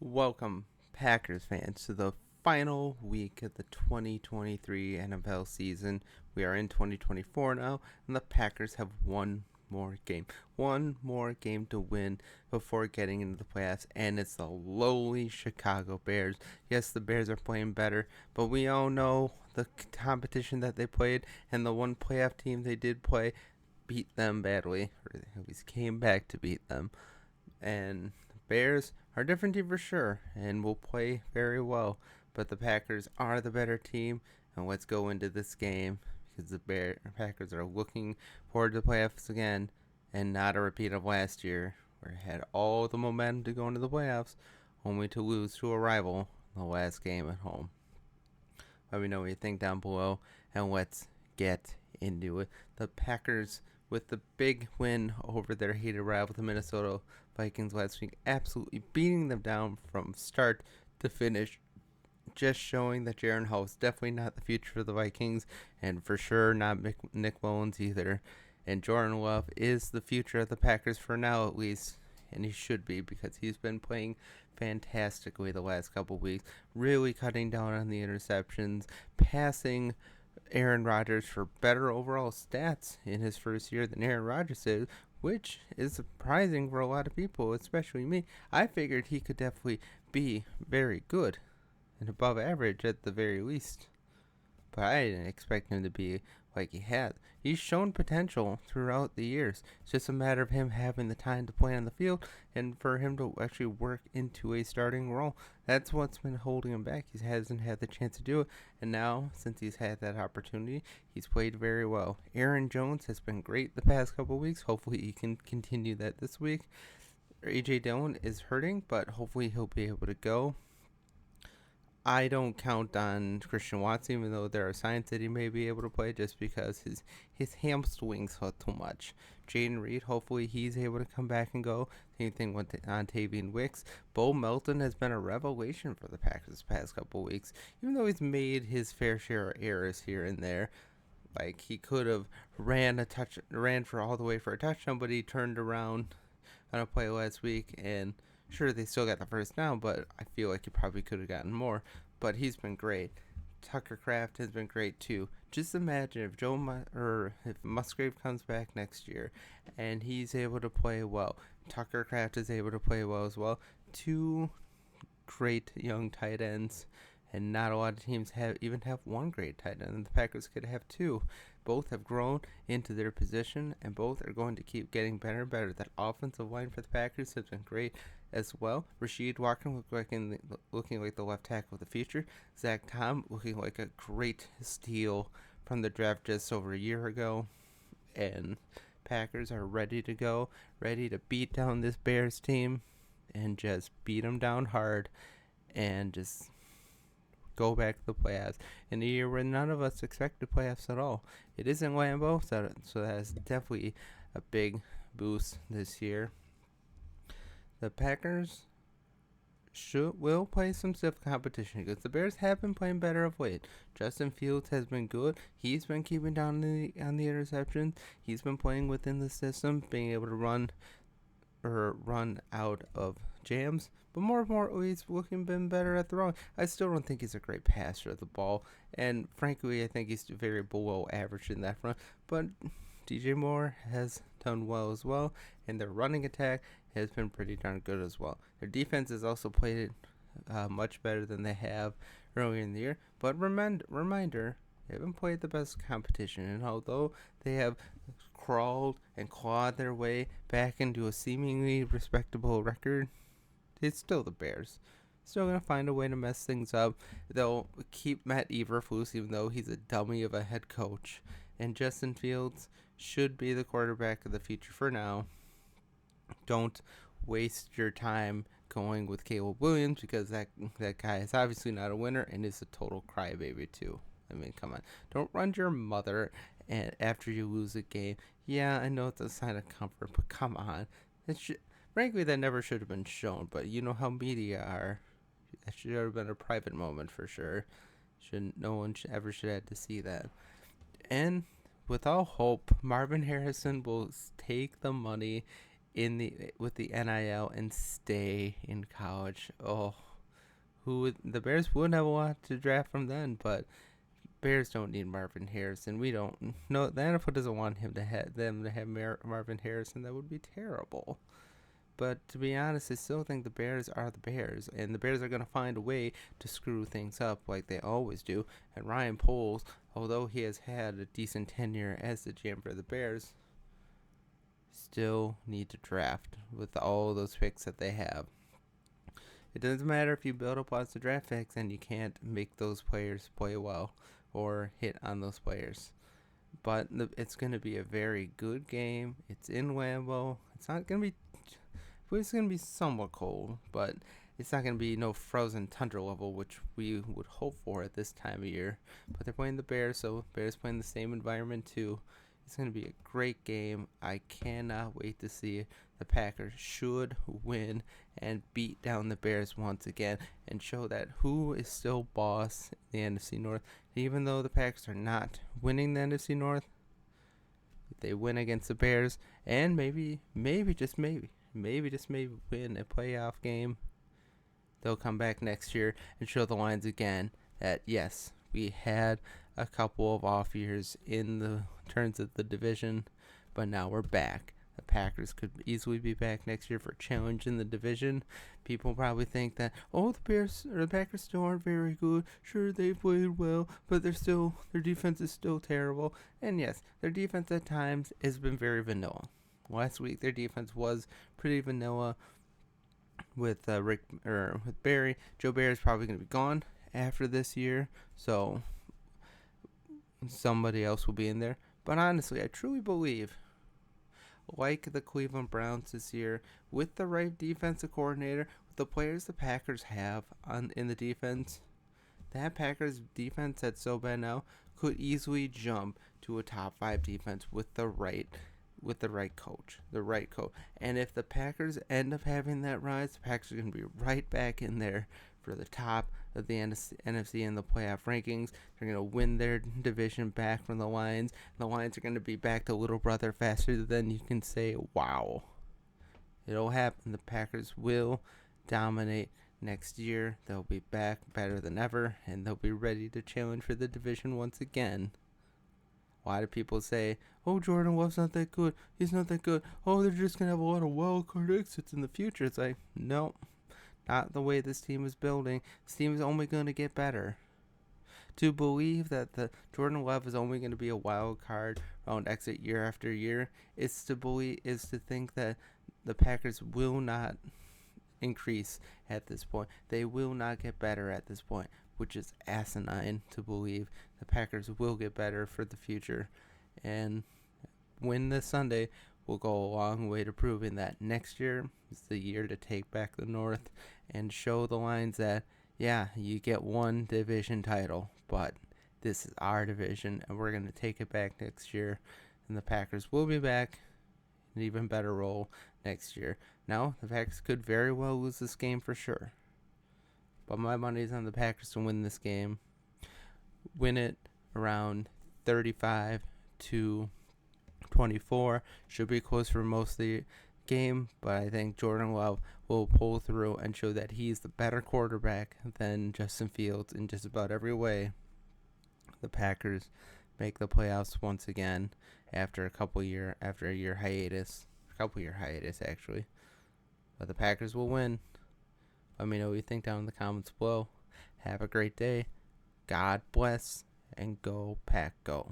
Welcome, Packers fans, to the final week of the 2023 NFL season. We are in 2024 now, and the Packers have one more game. One more game to win before getting into the playoffs, and it's the lowly Chicago Bears. Yes, the Bears are playing better, but we all know the competition that they played, and the one playoff team they did play beat them badly, or at least came back to beat them. And the Bears are a different team for sure and will play very well. But the Packers are the better team. And let's go into this game because the Packers are looking forward to the playoffs again and not a repeat of last year where it had all the momentum to go into the playoffs only to lose to a rival in the last game at home. Let me know what you think down below and let's get into it. The Packers, with the big win over their hated rival, the Minnesota Vikings, last week, absolutely beating them down from start to finish. Just showing that Jaren Hall is definitely not the future for the Vikings, and for sure not Nick Mullins either. And Jordan Love is the future of the Packers for now, at least, and he should be because he's been playing fantastically the last couple weeks, really cutting down on the interceptions, passing Aaron Rodgers for better overall stats in his first year than Aaron Rodgers did, which is surprising for a lot of people, especially me. I figured he could definitely be very good and above average at the very least, but I didn't expect him to be like he has. He's shown potential throughout the years. It's just a matter of him having the time to play on the field and for him to actually work into a starting role. That's what's been holding him back. He hasn't had the chance to do it, and now, since he's had that opportunity, he's played very well. Aaron Jones has been great the past couple of weeks. Hopefully he can continue that this week. A.J. Dillon is hurting, but hopefully he'll be able to go. I don't count on Christian Watson, even though there are signs that he may be able to play, just because his hamstrings hurt too much. Jaden Reed, hopefully he's able to come back and go. Same thing with Tavian Wicks. Bo Melton has been a revelation for the Packers the past couple weeks, even though he's made his fair share of errors here and there. Like he could have ran for all the way for a touchdown, but he turned around on a play last week and sure, they still got the first down, but I feel like he probably could have gotten more. But he's been great. Tucker Kraft has been great too. Just imagine if if Musgrave comes back next year and he's able to play well. Tucker Kraft is able to play well as well. Two great young tight ends, and not a lot of teams have one great tight end, and the Packers could have two. Both have grown into their position, and both are going to keep getting better and better. That offensive line for the Packers has been great as well. Rasheed Walker looking like the left tackle of the future. Zach Tom looking like a great steal from the draft just over a year ago. And Packers are ready to go, ready to beat down this Bears team and just beat them down hard and just go back to the playoffs in a year where none of us expected playoffs at all. It isn't Lambeau, so that's definitely a big boost this year. The Packers will play some stiff competition because the Bears have been playing better of late. Justin Fields has been good. He's been keeping down on the interceptions. He's been playing within the system, being able to run out of jams, but more and more he's been better at throwing. I still don't think he's a great passer of the ball, and frankly I think he's very below average in that front, but DJ Moore has done well as well, and their running attack has been pretty darn good as well. Their defense has also played much better than they have earlier in the year, but reminder, they haven't played the best competition, and although they have crawled and clawed their way back into a seemingly respectable record, it's still the Bears. Still going to find a way to mess things up. They'll keep Matt Eberflus, even though he's a dummy of a head coach. And Justin Fields should be the quarterback of the future for now. Don't waste your time going with Caleb Williams because that guy is obviously not a winner and is a total crybaby too. I mean, come on. Don't run your mother and after you lose a game. Yeah, I know it's a sign of comfort, but come on. Frankly, that never should have been shown, but you know how media are. That should have been a private moment for sure. No one should have to see that. And with all hope, Marvin Harrison will take the money with the NIL and stay in college. Oh, the Bears wouldn't have a lot to draft from then, but Bears don't need Marvin Harrison. We don't. No, the NFL doesn't want them to have Marvin Harrison. That would be terrible. But to be honest, I still think the Bears are the Bears, and the Bears are going to find a way to screw things up like they always do. And Ryan Poles, although he has had a decent tenure as the GM for the Bears, still need to draft with all those picks that they have. It doesn't matter if you build up lots of draft picks and you can't make those players play well or hit on those players. But it's going to be a very good game. It's in Lambeau. It's going to be somewhat cold, but it's not going to be no frozen tundra level, which we would hope for at this time of year. But they're playing the Bears, so Bears playing the same environment too. It's going to be a great game. I cannot wait to see it. The Packers should win and beat down the Bears once again and show that who is still boss in the NFC North. Even though the Packers are not winning the NFC North, if they win against the Bears and maybe just maybe win a playoff game, they'll come back next year and show the Lions again that yes, we had a couple of off years in the terms of the division, but now we're back. The Packers could easily be back next year for challenging the division. People probably think that, the Packers still aren't very good. Sure, they played well, but their defense is still terrible. And yes, their defense at times has been very vanilla. Last week, their defense was pretty vanilla with Barry. Joe Barry is probably going to be gone after this year, so somebody else will be in there. But honestly, I truly believe, like the Cleveland Browns this year, with the right defensive coordinator, with the players the Packers have in the defense, that Packers defense that's so bad now could easily jump to a top 5 defense with the right coach. And if the Packers end up having that rise, the Packers are going to be right back in there for the top of the NFC in the playoff rankings. They're going to win their division back from the Lions. The Lions are going to be back to little brother faster than you can say, wow. It'll happen. The Packers will dominate next year. They'll be back better than ever, and they'll be ready to challenge for the division once again. A lot of people say, Jordan Love's not that good. He's not that good. They're just going to have a lot of wild card exits in the future. It's like, no, not the way this team is building. This team is only going to get better. To believe that the Jordan Love is only going to be a wild card round exit year after year is to think that the Packers will not increase at this point. They will not get better at this point, which is asinine to believe. The Packers will get better for the future, and win this Sunday will go a long way to proving that next year is the year to take back the North and show the Lions that, yeah, you get one division title, but this is our division, and we're going to take it back next year, and the Packers will be back in an even better role next year. Now, the Packers could very well lose this game for sure, but my money's on the Packers to win this game. Win it around 35-24. Should be close for most of the game, but I think Jordan Love will pull through and show that he's the better quarterback than Justin Fields in just about every way. The Packers make the playoffs once again after a year hiatus actually. But the Packers will win. Let me know what you think down in the comments below. Have a great day. God bless, and go Pack Go.